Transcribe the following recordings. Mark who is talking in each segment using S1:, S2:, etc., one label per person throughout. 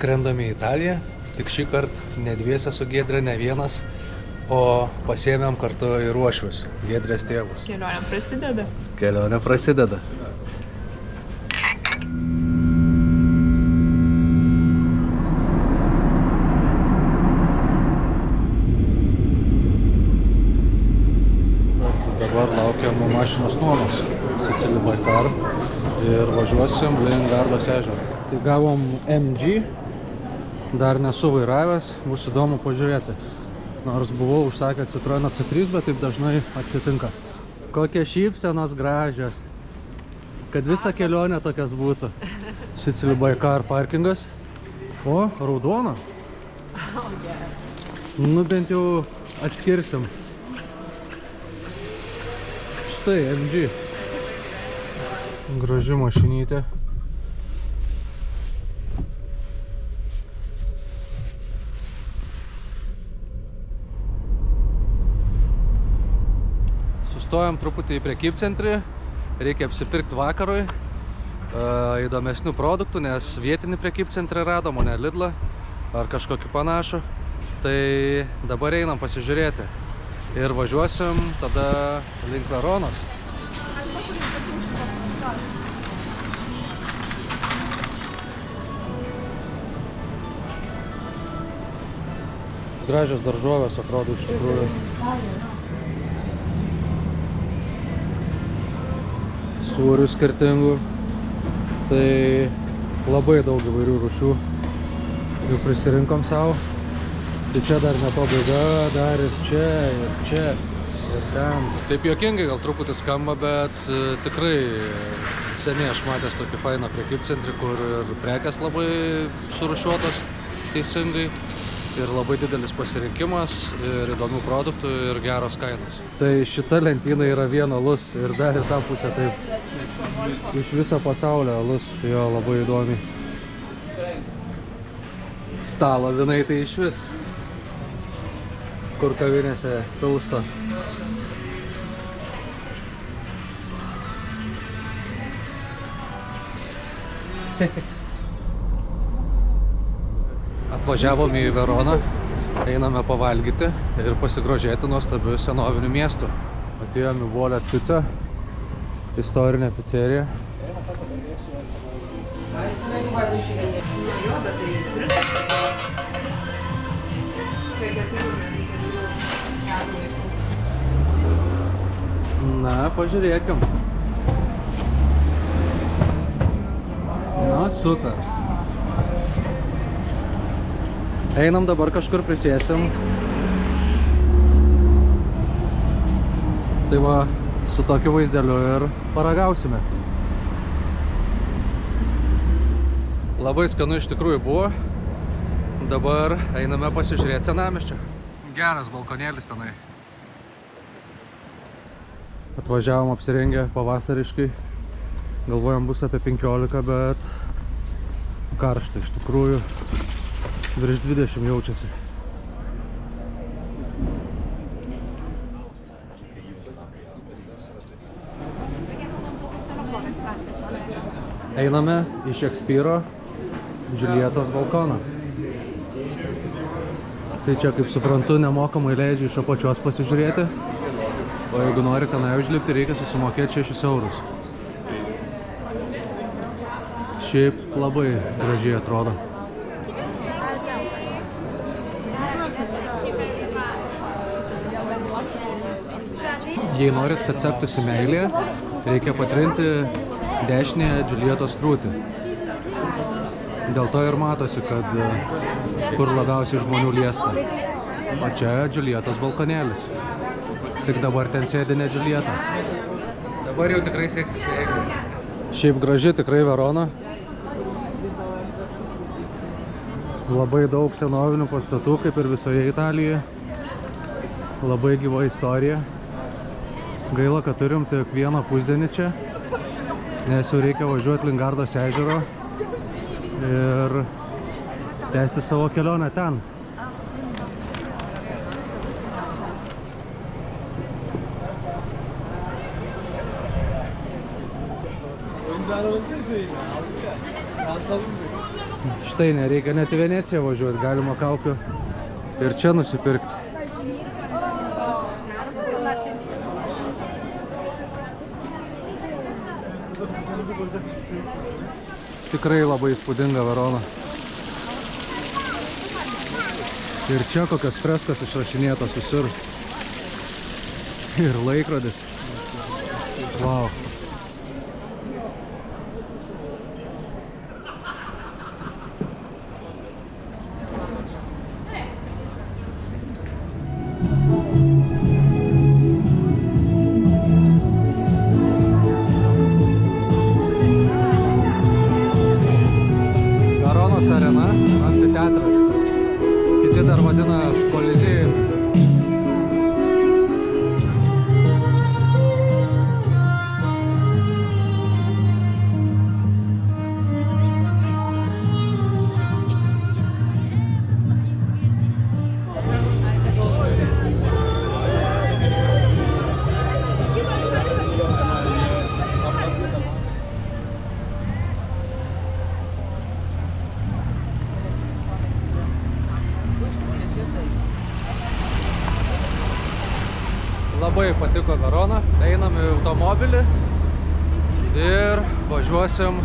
S1: skrendame į Italiją, tik šį kartą ne dviese su Giedre, ne vienas, o pasiėmėm kartu ir uošvius, Giedrės tėvus.
S2: Kelionė prasideda.
S1: Kelionė prasideda. Dabar laukiam mašinos nuomos Sicily by Car ir važiuosim link Gardos ežero. Tai gavom MG, dar nesu vairavęs, bus įdomu pažiūrėti. Nors buvau užsakęs Citroen C3, bet taip dažnai atsitinka. Kokie šypsenos gražios, kad visa kelionė tokias būtų. Sicily by Car parkingas. O, raudona. Nu bent jau atskirsim. Štai MG. Graži mašinytė. Sustojom truputį į prekybcentrį. Reikia apsipirkti vakarui įdomesnių produktų, nes vietinį prekybcentrį radom, o ne Lidlą ar kažkokį panašų. Tai dabar einam pasižiūrėti. Ir važiuosim tada link Veronos. Gražios daržovės atrodo iš tikrųjų. Sūrių skirtingų. Tai labai daug įvairių rūšių jau prisirinkom savo. Tai čia dar ne pabaiga, dar ir čia, ir ten. Taip juokingai gal truputį skamba, bet tikrai seniai aš matęs tokį fainą prekybcentrį, kur ir prekės labai surūšiuotos teisingai. Ir labai didelis pasirinkimas, ir įdomių produktų, ir geros kainos. Tai šita lentyna yra vien alus ir dar ir tą pusę taip. Iš viso pasaulio alus, jo labai įdomi. Stalo vienai tai iš vis, kur kavinėse pilsto. Atvažiavom į Veroną, einame pavalgyti ir pasigrožėti nuostabiu senoviniu miestu. Atėjom į Volet Pizza, istorinę pizzeriją. Na, pažiūrėkim. Na, super. Einam dabar kažkur prisėsim. Tai va, su tokiu vaizdeliu ir paragausime. Labai skanu iš tikrųjų buvo. Dabar einame pasižiūrėti senamiesčio. Geras balkonėlis tenai. Atvažiavom apsirengę pavasariškai. Galvojom bus apie 15, bet karšta iš tikrųjų. Virš 20 jaučiasi. Einame į Šekspyro Džiuljetos balkoną. Tai čia, kaip suprantu, nemokamai leidžia iš apačios pasižiūrėti. O jeigu nori tenai užlipti, reikia susimokėti 6 eurus. Šiaip labai gražiai atrodo. Jei norit, kad sektųsi meilė, reikia patrinti dešinėje Džiuljetos krūtį. Dėl to ir matosi, kad kur labiausiai žmonių liesta. O čia Džiuljetos balkonėlis. Tik dabar ten sėdi ne Džiuljeta. Dabar jau tikrai seksis meilė. Šiaip graži tikrai Verona. Labai daug senovinių pastatų, kaip ir visoje Italijoje. Labai gyva istorija. Gaila, kad turim tik vieną pusdienį čia, nes jau reikia važiuoti link Gardos ežero ir tęsti savo kelionę ten.
S3: Oyuncu arabası da şey. Rastladım mı?
S1: Štai nereikia net į Veneciją važiuoti, galima kaukių ir čia nusipirkti. Tikrai labai įspūdinga Verona. Ir čia kokios freskos išrašinėtos visur. Ir laikrodis. Wow. Veronos arena, amfiteatras. Kiti dar vadina Kolizėjumi. Labai patiko Verona, einam į automobilį ir važiuosim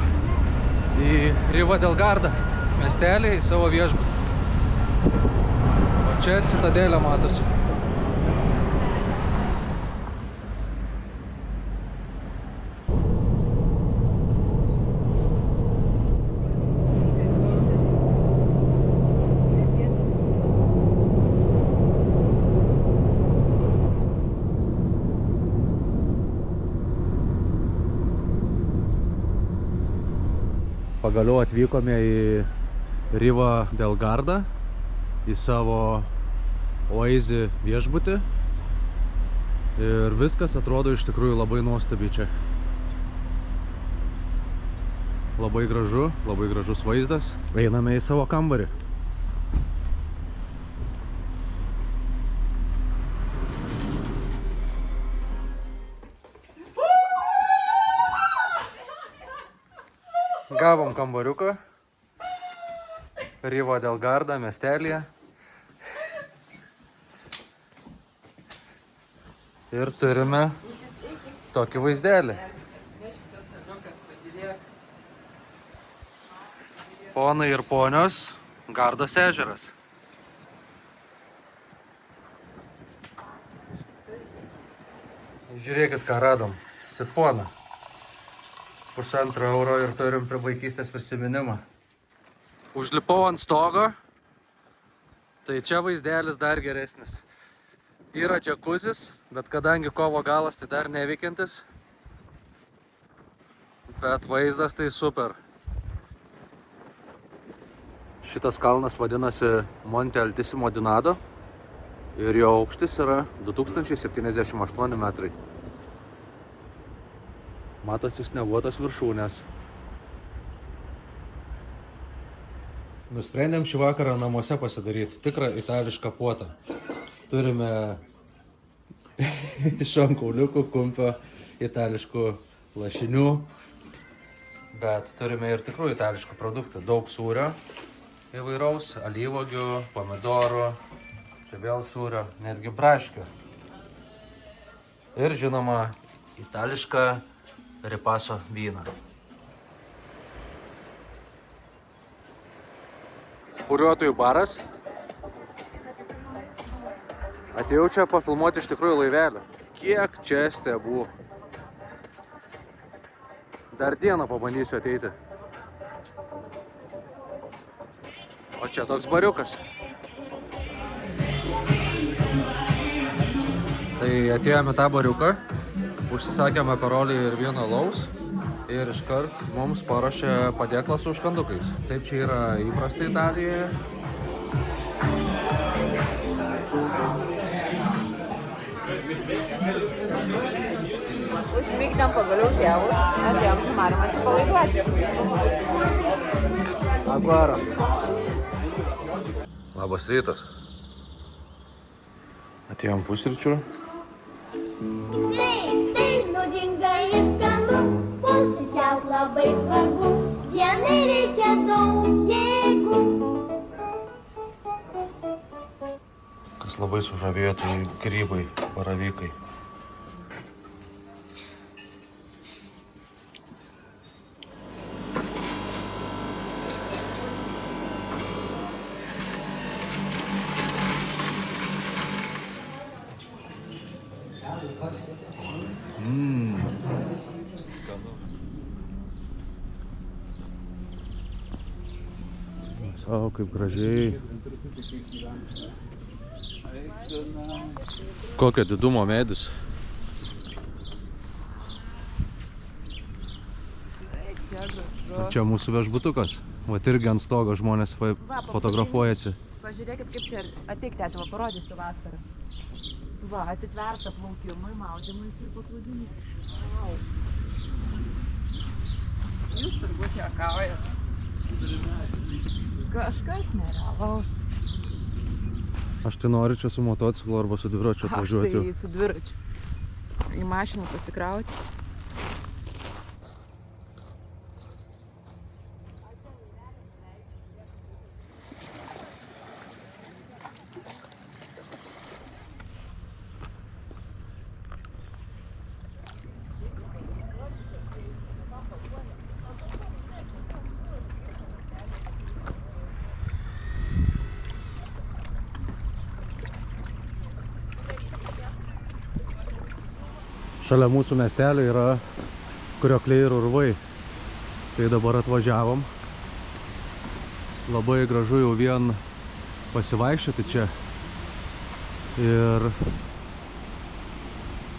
S1: į Riva del Garda miestelį, į savo viešbutį. O čia citadelė matosi. Pagaliau atvykome į Riva del Garda, į savo Oazy viešbutį. Ir viskas atrodo iš tikrųjų labai nuostabiai čia. Labai gražu, labai gražus vaizdas. Einame į savo kambarį. Gavom kambariuką Riva del Garda miestelėje ir turime tokį vaizdelį. Ponai ir ponios, Gardos ežeras. Žiūrėkit, ką radom. Sifoną. €1,5 ir turim prie vaikystės prisiminimą. Užlipau ant stogo, tai čia vaizdelis dar geresnis. Yra džakuzis, bet kadangi kovo galas, tai dar neveikiantis. Bet vaizdas tai super. Šitas kalnas vadinasi Monte Altissimo di Nado ir jo aukštis yra 2078 metrai. Matosi snieguotos viršūnės. Nusprendėm šį vakarą namuose pasidaryti tikrą itališką puotą. Turime šonkauliukų, kumpio, itališkų lašinių, bet turime ir tikrų itališkų produktų. Daug sūrio įvairaus, alyvuogių, pomidorų, čia vėl sūrio, netgi braškių. Ir žinoma, itališką ripaso vyną. Buriuotojų baras. Atėjau čia pafilmuoti iš tikrųjų laivelį. Kiek čia stebų. Dar dieną pabandysiu ateiti. O čia toks bariukas. Tai atėjome tą bariuką. Užsisakėme aperolį ir vieną alaus ir iškart mums paruošė padėklą su užkandukais. Taip čia yra įprasta Italijoje.
S2: Užmigdėm pagaliau tėvus, atėjom su Marium atsipalaiduoti.
S1: Agvaro. Labas rytas. Atėjom pusryčių.
S3: Taip, naudinga ir skanu, pusryčiaut labai svarbu, dienai reikia daug. Mus labai sužavėjo tai grybai, baravykai.
S1: Savo, kaip gražiai. Kokio didumo medis. Čia mūsų viešbutukas. Vat irgi ant stogo žmonės fotografuojasi.
S2: Pažiūrėkit, kaip čia ateik, tėti, va parodysiu vasarą. Va, atitverta plaukimui, maudymui ir paplūdimui. Wow. Jūs turbūt juokaujat. Kažkas nerealaus.
S1: Aš tai noriu čia su motociklu arba su dviračiu atvažiuoti.
S2: Aš tai su dviračiu. Į mašiną pasikrauti.
S1: Šalia mūsų miestelio yra kriokliai ir urvai. Tai dabar atvažiavom. Labai gražu jau vien pasivaikščioti čia. Ir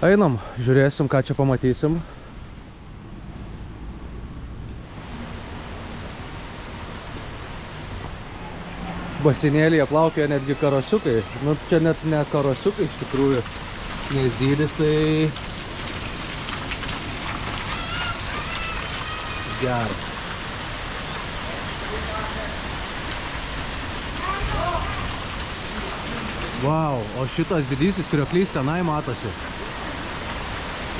S1: einam, žiūrėsim, ką čia pamatysim. Basinėlyje plaukioja netgi karosiukai. Nu, čia net ne karosiukai iš tikrųjų, nes dydis tai geras. Vau, o šitas didysis krioklys tenai matosi.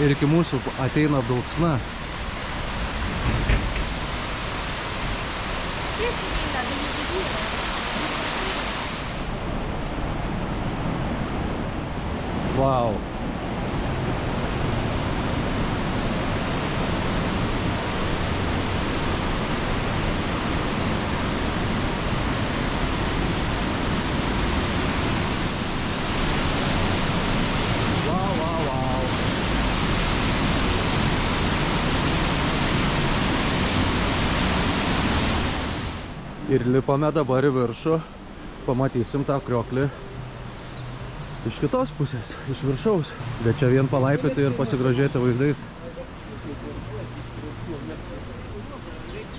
S1: Ir iki mūsų ateina dulksna. Vau. Ir lipame dabar į viršų, pamatysim tą krioklį iš kitos pusės, iš viršaus. Bet čia vien palaipyti ir pasigrožėti vaizdais.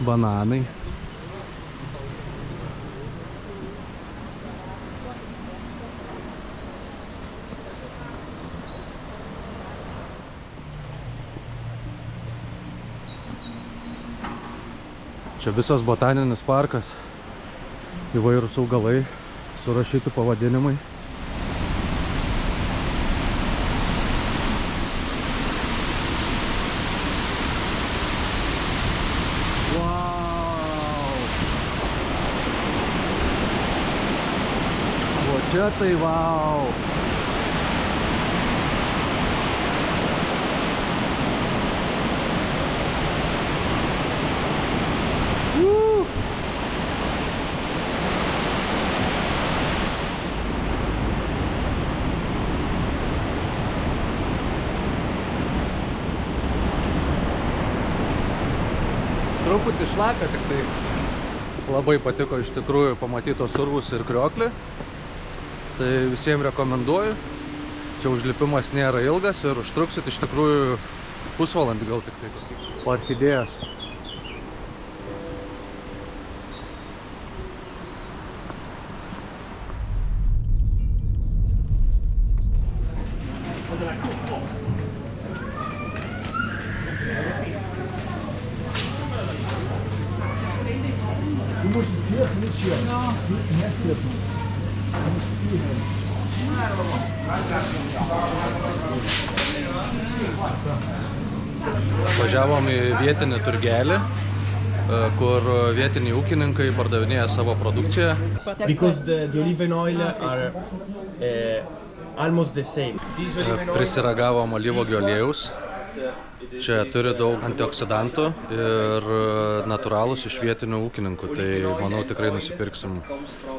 S1: Bananai. Čia visas botaninis parkas, įvairūs augalai, surašyti pavadinimai. Wow! O čia tai wow! Truputį šlapia tik tais. Labai patiko iš tikrųjų pamatyti tos urvus ir krioklį. Tai visiems rekomenduoju. Čia užlipimas nėra ilgas ir užtruksit iš tikrųjų pusvalandį gal tik tai. Orchidėjas. Važiavom į vietinį turgelį. kur vietiniai ūkininkai pardavinėja savo produkciją.
S4: Because the olive oil are almost the same.
S1: Prisiragavom alyvuogių aliejaus. Čia turi daug antioksidantų ir natūralūs iš vietinių ūkininkų, tai manau tikrai nusipirksim.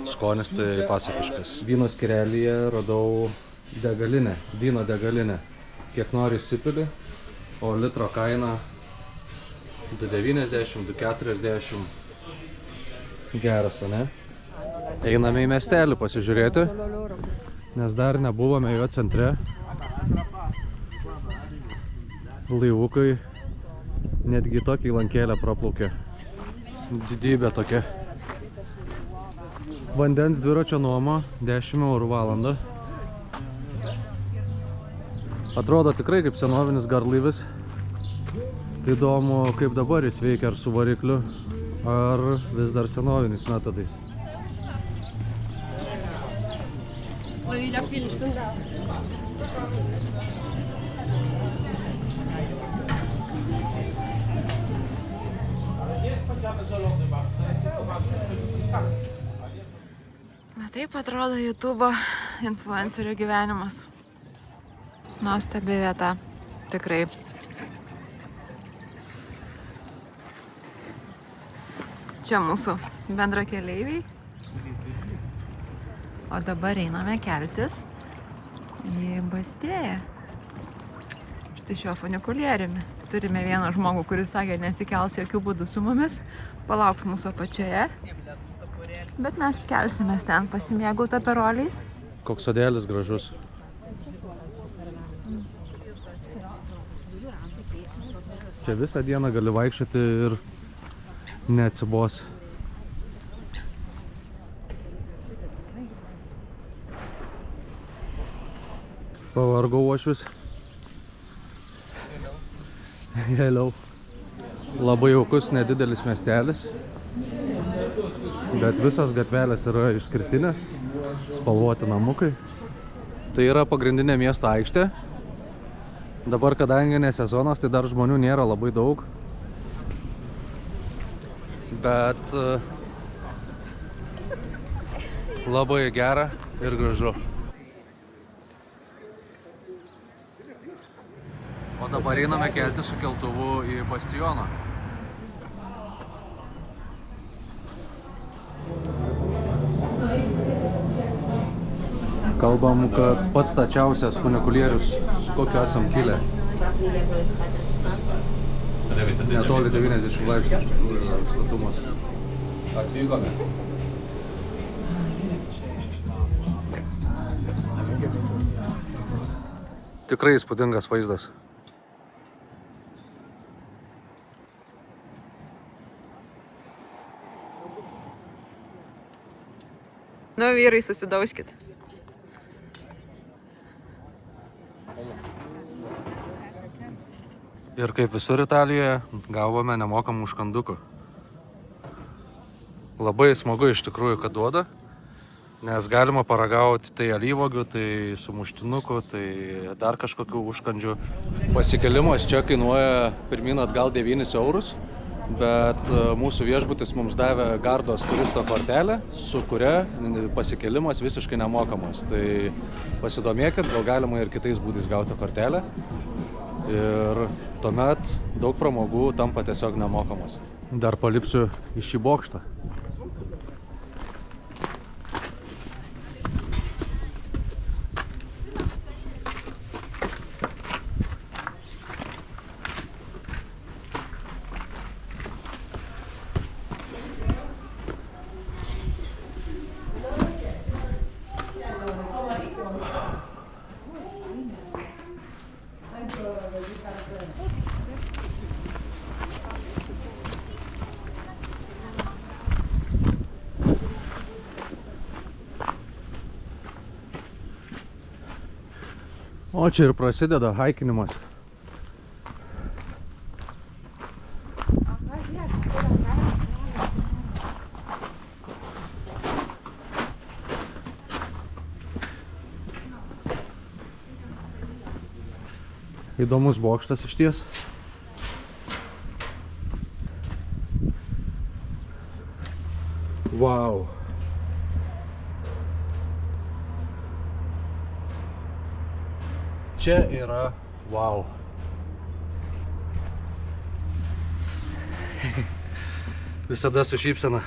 S1: Skonis tai pasakiškas. Vyno skyrelyje radau degalinę, vyno degalinę. Kiek nori įsipili, o litro kaina 2,90, 2,40. Geras, ne? Einame į miestelį pasižiūrėti, nes dar nebuvome jo centre. Laivukai netgi tokį lankėlę praplaukė. Didybė tokia. Vandens dviračio nuoma 10 eurų valandą. Atrodo tikrai kaip senovinis garlaivis. Įdomu, kaip dabar jis veikia, ar su varikliu, ar vis dar senovinis metodais.
S2: Taip atrodo YouTube'o influencerio gyvenimas. Nuostabi vieta, tikrai. Čia mūsų bendrakeleiviai. O dabar einame keltis į Bastėją. Štai šiuo funikulieriumi. Turime vieną žmogų, kuris sakė, nesikels jokių būdų su mumis. Palauks mūsų apačioje. Bet mes kelsimės ten pasimėgauti aperoliais.
S1: Koks sodėlis gražus. Čia visą dieną gali vaikščioti ir neatsibos. Pavargau uošvis. Hello. Labai jaukus, nedidelis miestelis. Bet visas gatvelės yra išskirtinės, spalvoti namukai. Tai yra pagrindinė miesto aikštė. Dabar, kadangi ne sezonas, tai dar žmonių nėra labai daug. Bet labai gera ir gražu. O dabar einame kelti su keltuvu į Bastioną. Kalbam, kad pats stačiausias funikulierius, su kokiu esam kilę. Netoli 90 laipsnių iš tikrųjų yra statumas. Atvykome. Tikrai įspūdingas vaizdas.
S2: Nu, vyrai, susidaužkit.
S1: Ir kaip visur Italijoje, gavome nemokamų užkandukų. Labai smagu iš tikrųjų, kad duoda, nes galima paragauti tai alyvuogių, tai sumuštinuku, tai dar kažkokių užkandžių. Pasikelimas čia kainuoja pirmyn atgal 9 eurus, bet mūsų viešbutis mums davė Gardos turisto kortelę, su kuria pasikelimas visiškai nemokamas. Tai pasidomėkit, gal galima ir kitais būdais gauti kortelę. Ir tuomet daug pramogų tampa tiesiog nemokamas. Dar palipsiu į šį bokštą. O čia ir prasideda haikinimas. Įdomus bokštas išties. Wow. Čia yra wow. Visada su šypsena.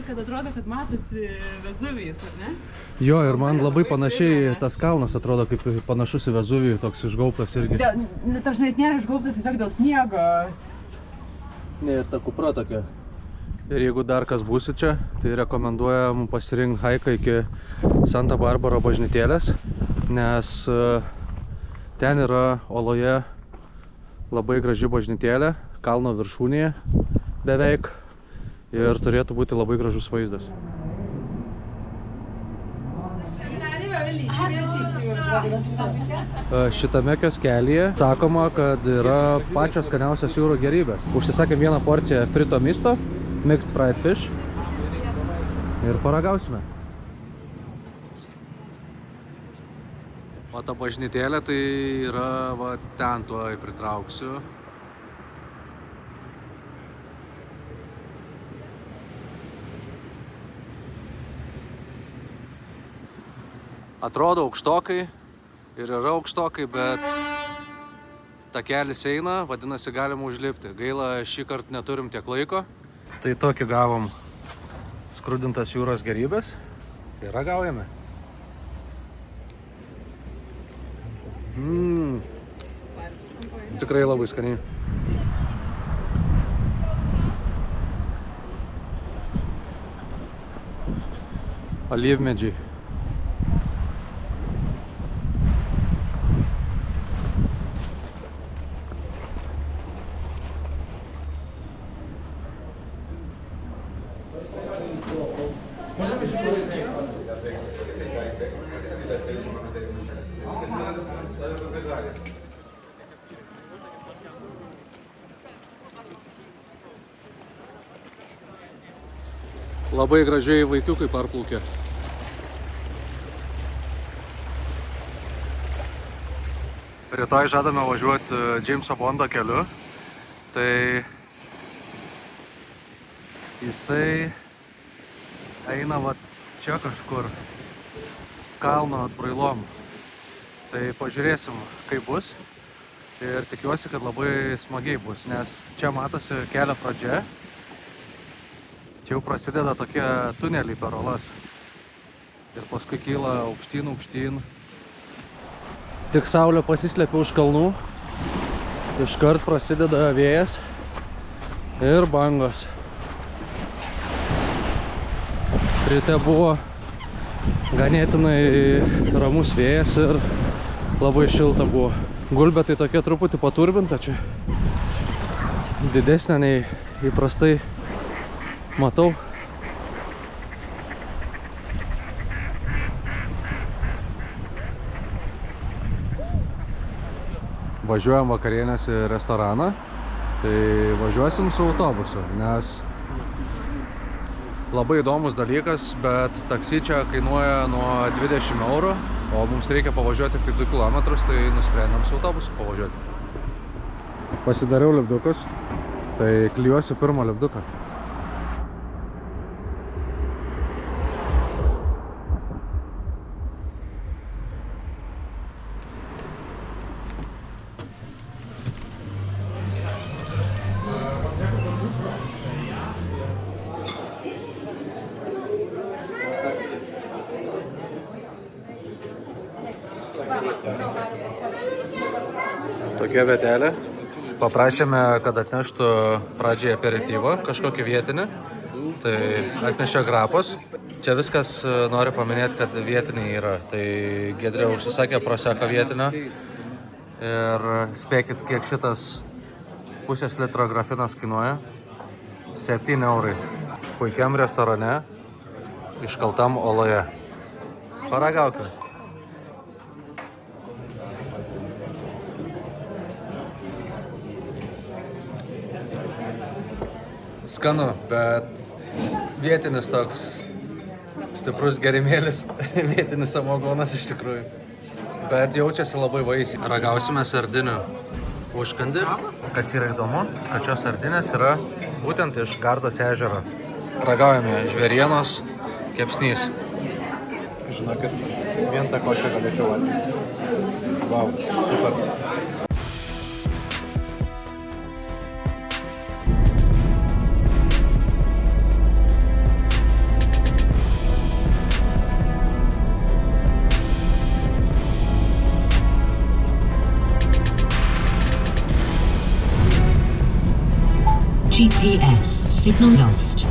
S2: Kad atrodo, kad matosi Vezuvijus, ar ne?
S1: Jo, ir man labai panašiai tas kalnas atrodo kaip panašus į Vezuvijų, toks išgaubtas irgi.
S2: Tarsi jis nėra išgaubtas tiesiog dėl sniego.
S1: Ne, ir ta kupra tokia. Ir jeigu dar kas būsi čia, tai rekomenduojam pasirinkti haiką iki Santa Barbara bažnytėlės, nes ten yra oloje labai graži bažnytėlė, kalno viršūnėje beveik, ir turėtų būti labai gražus vaizdas. Šitame kioskelyje sakoma, kad yra pačios skaniausios jūrų gėrybės. Užsisakėm vieną porciją frito misto, mixed fried fish, ir paragausime. O ta bažnytėlė tai yra, va, ten tuoj pritrauksiu. Atrodo aukštokai ir yra aukštokai, bet takelis eina, vadinasi galima užlipti. Gaila, šį kartą neturim tiek laiko. Tai tokį gavom skrudintas jūros gėrybės ir ragaujame. Tikrai labai skaniai. Alyvmedžiai. Labai gražiai vaikiukai parplaukė. Rytoj žadame važiuoti Jameso Bondo keliu. Tai jisai eina vat čia kažkur kalno atbrailom. Tai pažiūrėsim, kaip bus. Ir tikiuosi, kad labai smagiai bus, nes čia matosi kelio pradžia. Čia jau prasideda tokie tuneliai per olas. Ir paskui kyla aukštyn, aukštyn. Tik saulė pasislėpia už kalnų. Iškart prasideda vėjas ir bangos. Ryte buvo ganėtinai ramus vėjas ir labai šilta buvo. Gulbė tai tokia truputį paturbinta čia. Didesnė nei įprastai matau. Važiuojam vakarienės į restoraną. Tai važiuosim su autobusu, nes labai įdomus dalykas, bet taksi čia kainuoja nuo 20 eurų, o mums reikia pavažiuoti tik 2 km, tai nusprendėm su autobusu pavažiuoti. Pasidariau lipdukus, tai klijuosiu pirmą lipduką. Tokia vietelė. Paprašėme, kad atneštų pradžiai aperityvą, kažkokį vietinį. Tai atnešė grapos. Čia viskas noriu paminėti, kad vietiniai yra. Tai Giedrė užsisakė prosecco vietinio. Ir spėkit, kiek šitas pusės litro grafinas kainuoja. 7 eurai. Puikiam restorane, iškaltam oloje. Paragaukime. Skanu, bet vietinis toks stiprus gerimėlis, vietinis samogonas iš tikrųjų. Bet jaučiasi labai vaisiai. Ragausime sardinių užkandį. Kas yra įdomu, kad šios sardinės yra būtent iš Gardos ežero. Ragaujame žvėrienos kepsnys. Žinokit, vien tą košę galėčiau valgyti. Vau, super.
S5: GPS signal lost.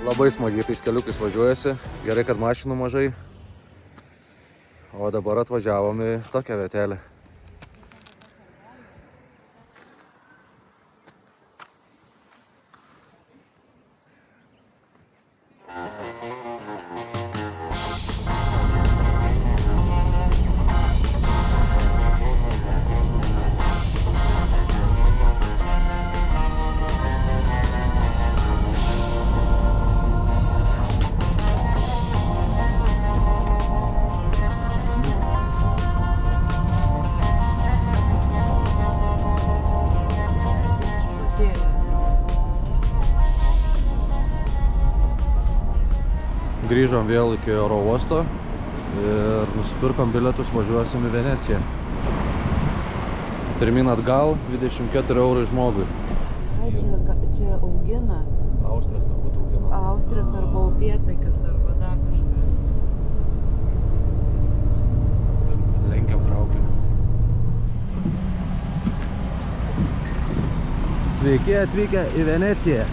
S1: Labai smagiai tais keliukais važiuojasi, gerai, kad mašinų mažai, o dabar atvažiavom į tokią vietelę. Grįžom vėl iki oro uosto ir nusipirkom bilietus, važiuosim į Veneciją. Pirmin atgal 24 eurų žmogui.
S2: Čia augina.
S1: Austrės turbūt augina.
S2: Austrės arba upėtakis arba dar kažką.
S1: Lenkiam traukiniu. Sveiki atvykę į Veneciją.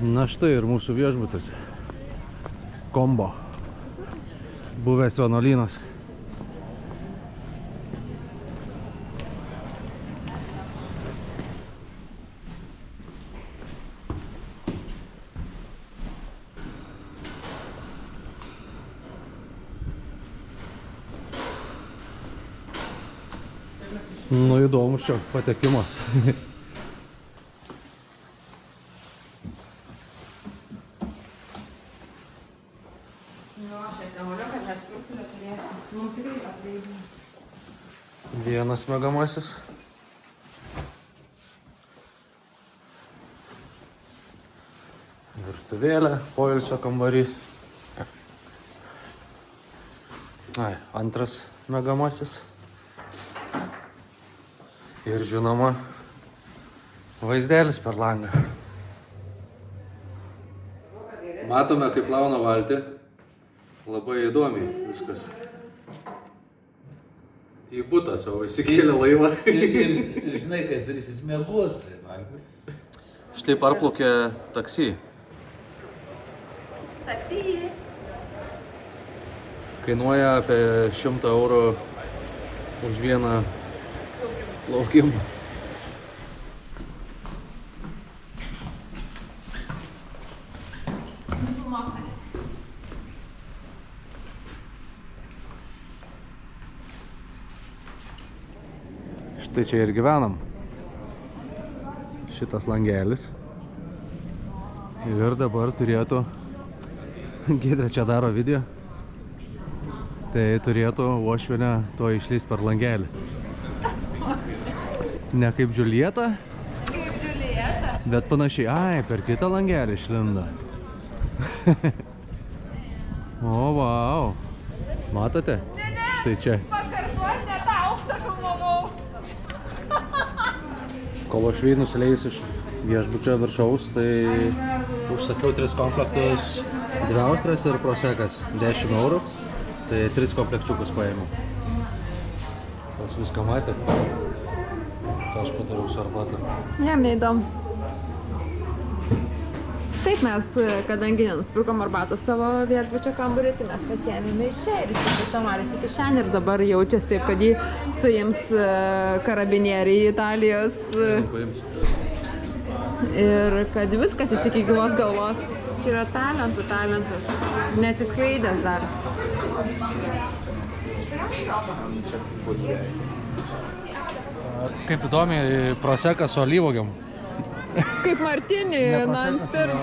S1: Na štai ir mūsų viešbutis. Kombo. Buvęs vienuolynas. Nu įdomus čia patekimas. Vienas miegamasis. Virtuvėlė, poilsio kambarys. Antras miegamasis. Ir žinoma, vaizdelis per langą. Matome, kaip plauna valtį. Labai įdomiai viskas. Į butą savo įsikėlė laivą.
S6: Ir žinai, kas darysis, miegos tai valgiu.
S1: Štai parplaukė taksi.
S2: Taksi.
S1: Kainuoja apie 100 eurų už vieną plaukimą. Štai čia ir gyvenam. Šitas langelis. Ir dabar turėtų, Giedrė čia daro video, tai turėtų uošvienė to išlįst per langelį. Ne kaip Džiulieta, bet panašiai, per kitą langelį išlindo. O, vau. Matote? Štai čia.
S2: Pakartot net aukštą filmavau.
S1: Kol aš nusileis iš viešbučio viršaus, tai užsakiau 3 komplektus, 2 austras ir prosekas 10 eurų, tai 3 komplekčiukus paėmiau. Tas viską matė, ką aš padariau su arbata.
S2: Jam neįdomu. Taip mes, kadangi nenusipirkom arbatos savo viešbučio kambarį, tai mes pasiėmėme iš čia ir įsikišom Marius į kišenę ir dabar jaučiasi taip, kad jį suims karabinieriai Italijos ir kad viskas iki gyvos galvos. Čia yra talentas, neatsiskleidęs dar.
S1: Kaip įdomiai, prosekas su alyvuogėm.
S2: Kaip Martinį, Nanster.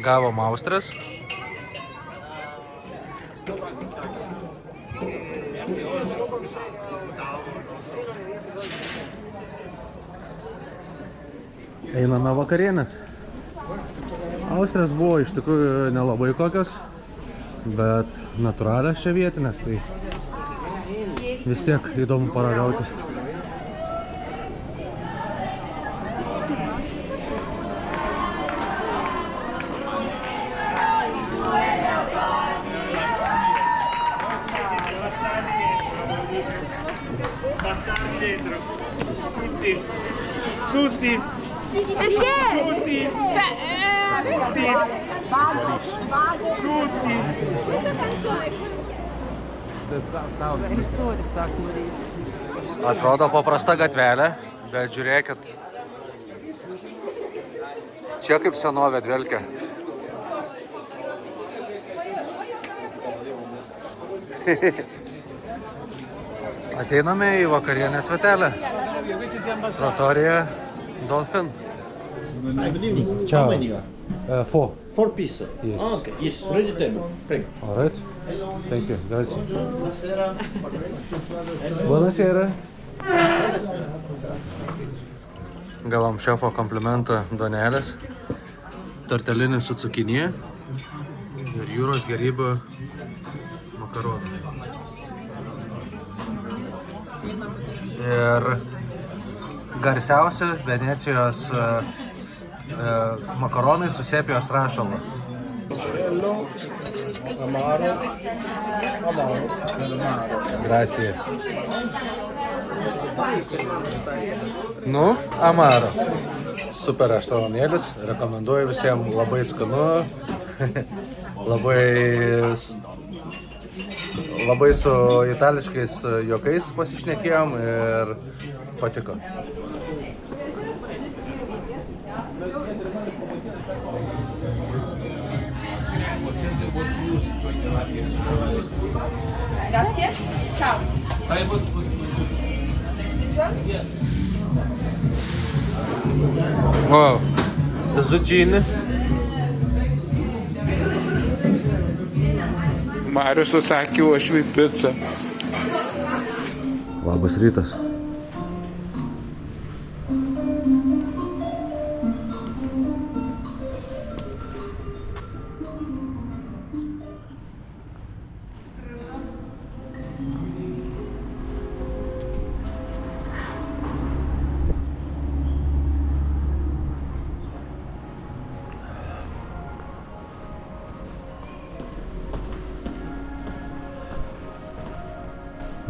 S1: Gavom austras. Einame vakarienės. Austras buvo iš tikrųjų nelabai kokios, bet natūralios čia vietinės, tai vis tiek įdomu paragauti.
S7: Tutti!
S2: Perché?
S7: Tutti!
S2: Cioè,
S7: Tutti! Tutti!
S1: Atrodo paprasta gatvelė, bet žiūrėkit. Čia kaip senovė dvelkia. Ateiname į vakarienės vietelę. Trattoria Dolphin. Ciao. Four.
S6: 4 pieces.
S1: Yes.
S6: Okay, yes, ready table. Prego.
S1: All right. Thank you. Grazie.
S6: Buonasera.
S1: Buonasera. Gavom šefo komplimentą duonelės. Tortelinis su cukinija ir jūros gėrybių makaronai. Ir garsiausi Venecijos makaronai su sepijos rašalu. Grazie. Nu, amaro. Super aštuonėlis, rekomenduoju visiems, labai skanu, labai su itališkais juokais pasišnekėjom ir patiko.
S2: Grazie. Ciao.
S3: Wow. Zucchini.
S7: Marius užsakė uošvį picą.
S3: Labas rytas.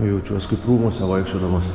S3: Jaučiuosi kaip rūmuose vaikščiodamas.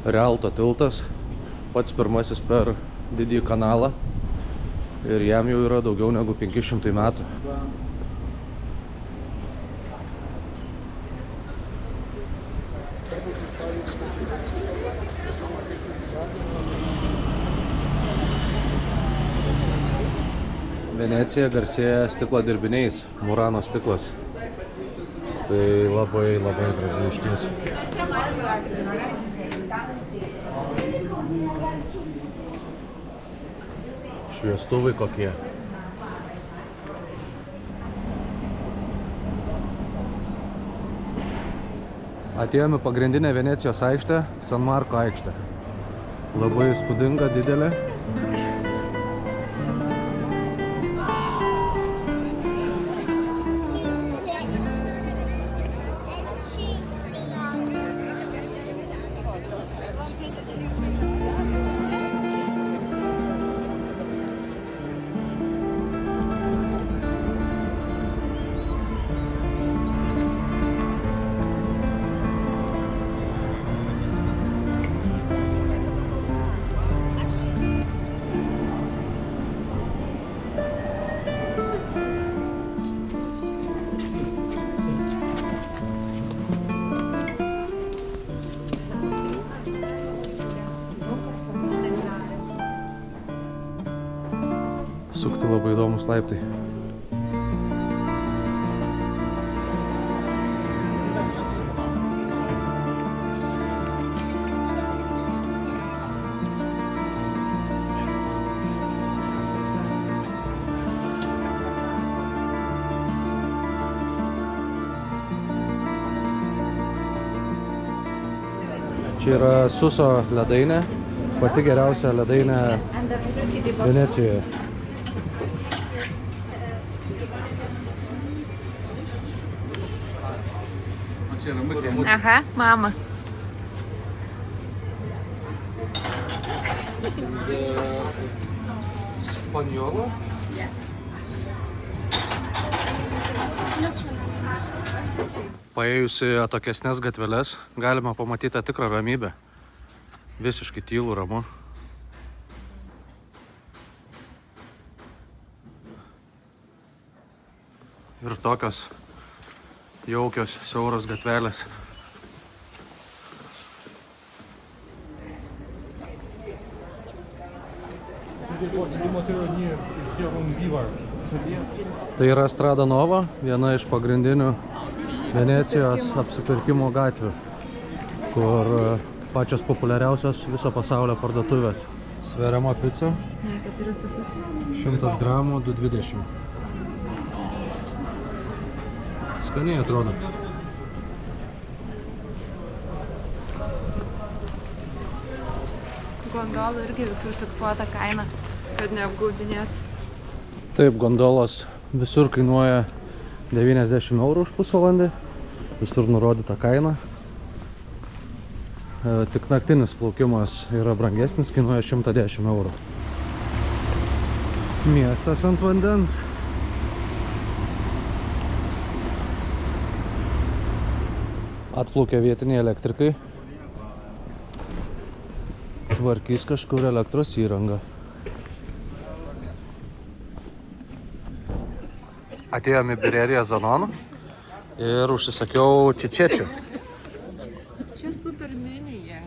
S3: Rialto tiltas, pats pirmasis per didįjį kanalą ir jam jau yra daugiau negu 500 metų. Venecija garsėja stiklo dirbiniais, Murano stiklas. Tai labai graži išties. Šviestuvai kokie. Atėjome pagrindinę Venecijos aikštę, San Marko aikštę. Labai įspūdinga, didelė. Sukti labai įdomus laiptai. Čia yra Suso ledainė, pati geriausia ledainė Venecijoje.
S2: Aha, mamas.
S1: Spanjolo? Paėjusi atokesnės gatveles galima pamatyti tikrą ramybę. Visiškai tylų, ramu. Ir tokios jaukios, siauros gatvelės. Tai yra Strada Nova, viena iš pagrindinių Venecijos apsipirkimo gatvių, kur pačios populiariausios viso pasaulio parduotuvės. Sveriama pica, 100 gramų, 2,20. Skaniai atrodo.
S2: Gondola irgi visur fiksuota kaina, kad neapgaudinėtų.
S1: Taip, gondolos visur kainuoja 90 eurų už pusvalandį. Visur nurodyta kaina. Tik naktinis plaukimas yra brangesnis, kainuoja 110 eurų. Miestas ant vandens. Atplaukia vietiniai elektrikai. Tvarkys kažkur elektros įrangą. Atėjome į Bireriją Zanonų ir užsisakiau čičečių.
S2: Čia super minija.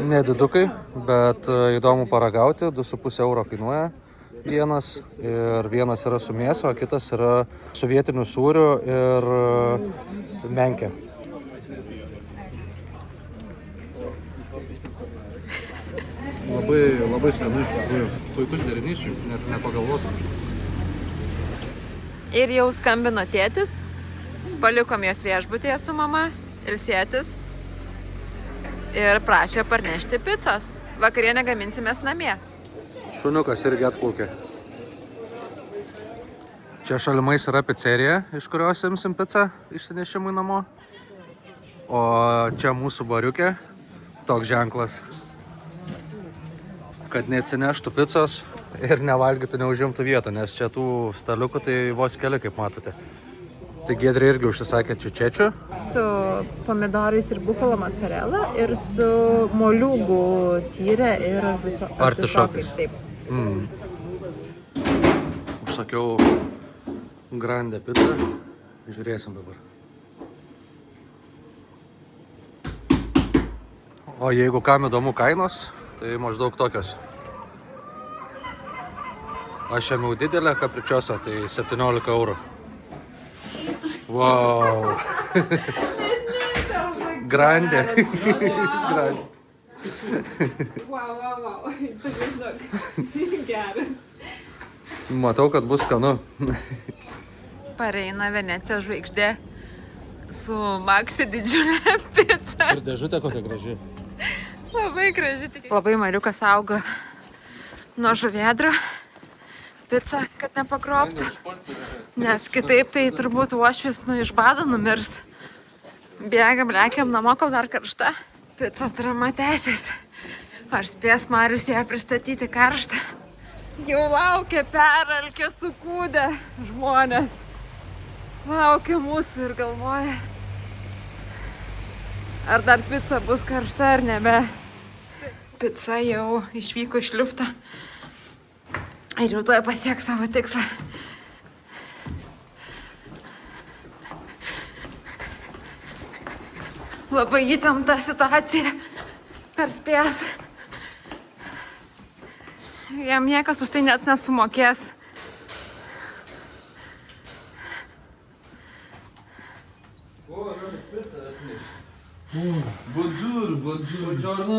S1: Nedidukai, bet įdomu paragauti. 2,5 euro kainuoja vienas. Ir vienas yra su mėsa, o kitas yra su vietiniu sūriu ir menkė. Labai skanu iš tikrųjų. Puikus derinys, net nepagalvotum.
S2: Ir jau skambino tėtis. Palikom jos viešbutyje su mama, ilsėtis. Ir prašė parnešti picos. Vakarienę gaminsimės namie.
S1: Šuniukas irgi atplaukė. Čia šalimais yra pizzerija, iš kurios imsim pizzą išsinešimui namo. O čia mūsų bariukė. Toks ženklas. Kad neatsineštų pizzos ir nevalgytų, neužimtų vietą, nes čia tų staliukų tai vos keli, kaip matote. Tai Giedrė irgi užsisakė čičečių.
S2: Su pomidorais ir bufalo mozzarella ir su moliūgų tyrė ir viso
S1: artišokais.
S2: Taip.
S1: Užsakiau grandę pizzą. Žiūrėsim dabar. O jeigu kam įdomu kainos, tai maždaug tokios. Aš ėmiau didelę kapričiosą, tai 17 eurų. Wow. Grandė. Grandė.
S2: Wow. Tai žinok, geras.
S1: Matau, kad bus skanu.
S2: Pareina Venecijos žvaigždė su Maxi didžiulė pica.
S1: Ir dėžutė kokia graži.
S2: Labai graži. Labai mariukas auga nuo žuvėdro. Pica, kad nepakroptų. Nes kitaip tai turbūt uošvis iš bado numirs. Bėgam, lekiam namo, kol dar karšta. Picos drama tęsiasi. Ar spės Marius ją pristatyti karštą? Jau laukia peralkę sukūdę žmonės. Laukia mūsų ir galvoja, ar dar pica bus karšta ar nebe. Pica jau išvyko iš lifto ir jau tuoj pasieks savo tikslą. Labai įtempta situacija. Ar spės? Jam niekas už tai net nesumokės.
S1: Buongiorno.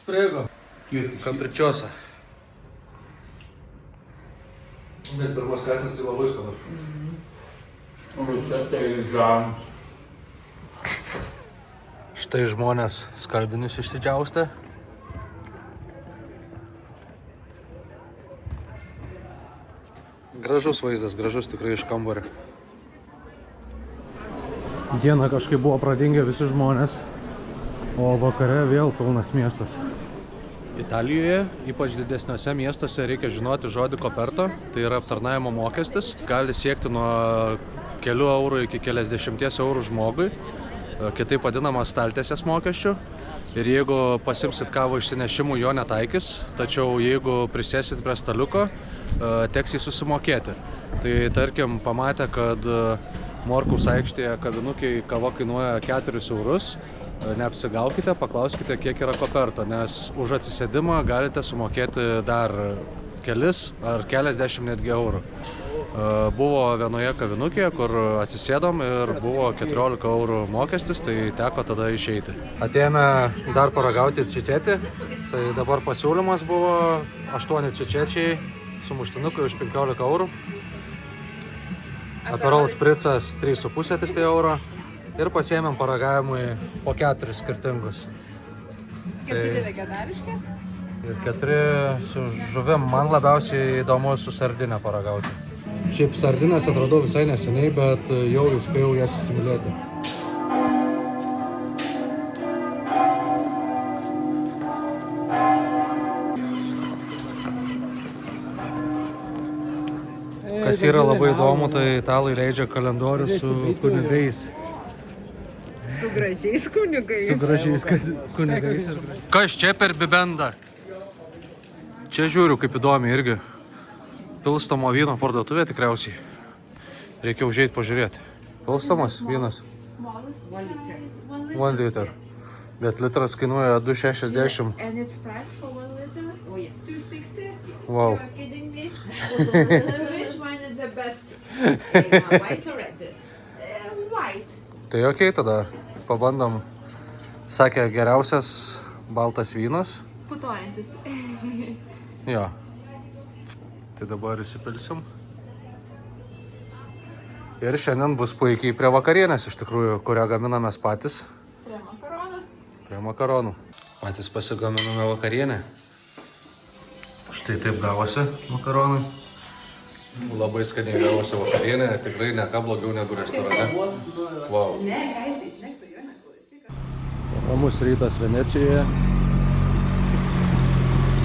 S1: Prego. Kapričiosa. Bet pirmas kąsnis tai labai skanus. Štai žmonės skalbinius išsidžiaustė. Gražus vaizdas, gražus tikrai iš kambario. Dieną kažkaip buvo pradingę visi žmonės, o vakare vėl pilnas miestas. Italijoje, ypač didesniuose miestuose, reikia žinoti žodį koperto, tai yra aptarnavimo mokestis. Gali siekti nuo kelių eurų iki keliasdešimties eurų žmogui, kitaip vadinamas staltiesės mokesčių. Ir jeigu pasimsit kavo išsinešimų, jo netaikys, tačiau jeigu prisėsit prie staliuko, teks jį susimokėti. Tai tarkim, pamatę, kad Morkaus aikštėje kavinukiai kava kainuoja 4 eurus, neapsigaukite, paklauskite, kiek yra koperto, nes už atsisėdimą galite sumokėti dar kelis ar keliasdešimt netgi eurų. Buvo vienoje kavinukėje, kur atsisėdom ir buvo 14 eurų mokestis, tai teko tada išeiti. Atėjome dar paragauti čičetį, tai dabar pasiūlymas buvo 8 čičečiai su muštinukai už 15 eurų. Aperol spricas 3,5 tik tai euro. Ir pasiėmėm paragavimui po 4 skirtingus.
S2: 4 vegetariški?
S1: Ir 4 su žuvim. Man labiausiai įdomu su sardinę paragauti. Šiaip sardinės atradau visai neseniai, bet jau spėjau jas įsimylėti. Kas yra labai įdomu, tai italai leidžia kalendorių su kunigais.
S2: Su gražiais kunigais.
S1: Su gražiais kunigais. Kas čia per bibendą? Čia žiūriu, kaip įdomi irgi. Pilstomo vyno parduotuvė tikriausiai. Reikia užeit pažiūrėti. Pilstomas vynas. 1 liter. Bet litras kainuoja 2,60.
S8: And it's priced for 1 liter? Oh yes. 260?
S1: Wow.
S8: You're kidding me? Which one is the best? White or red? White.
S1: Tai okei, tada pabandom. Sakė, geriausias baltas vynas.
S8: Putojantis.
S1: Jo. Tai dabar įsipilsim. Ir šiandien bus puikiai prie vakarienės, iš tikrųjų, kurią gaminamės patys.
S8: Prie makaronų.
S1: Prie makaronų. Patys pasigaminame vakarienę. Štai taip gavosi makaronai. Labai skaniai gavosi vakarienė, tikrai ne ką blogiau negu restorane. Wow. Ramus rytas Venecijoje.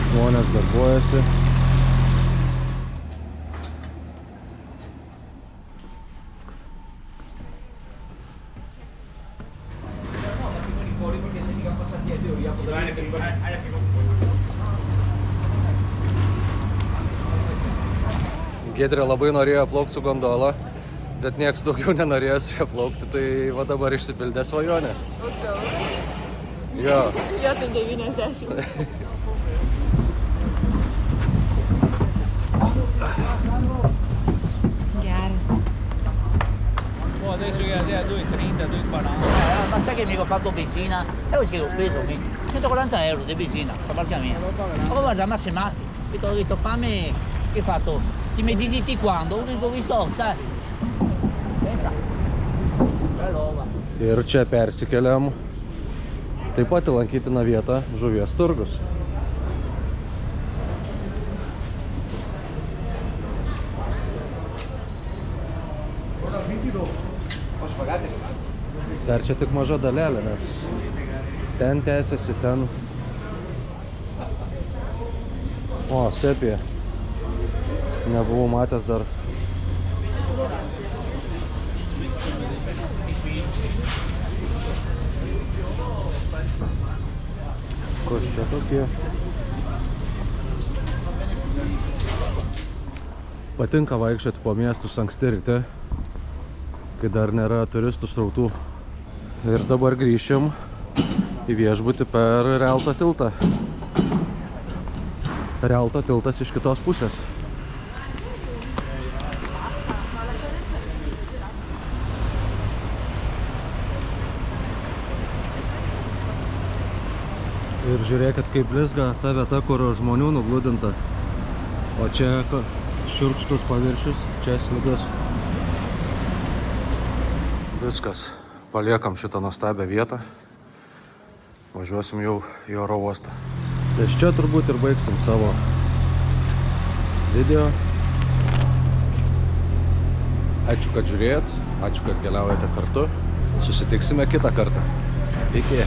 S1: Žmonės darbuojasi. Giedrė labai norėjo plaukti su gondola, bet nieks daugiau nenorėjo su ją plaukti, tai va dabar išsipildė svajonė.
S2: Už galvą?
S1: Jo.
S2: Vietoj 90. Geras.
S9: Adesso che sia 2,30, 2,40.
S10: Ma sai che mi ho fatto benzina? E lo che ho speso? 140 euro di benzina, cavalcamento. Ma guarda, ma sei matti. Ho detto fammi, che hai fatto? Ti mi visiti quando? Ho visto, sai. Pensa. Bella roba.
S1: Ir čia persikeliam. Taip pat į lankytiną vietą žuvies turgus. Dar čia tik maža dalelė, nes ten tęsiasi, ten... O, sepija. Nebuvau matęs dar. Kas čia tokie? Patinka vaikščioti po miestus anksti ryte, kai dar nėra turistų srautų. Ir dabar grįšim į viešbutį per Rialto tiltą. Rialto tiltas iš kitos pusės. Ir žiūrėkit, kaip blizga ta vieta, kur žmonių nugludinta. O čia šiurkštus paviršius, čia slidus. Viskas. Paliekam šitą nuostabią vietą. Važiuosim jau į oro uostą. Tai čia turbūt ir baigsim savo video. Ačiū, kad žiūrėjot. Ačiū, kad keliaujate kartu. Susitiksime kitą kartą. Iki.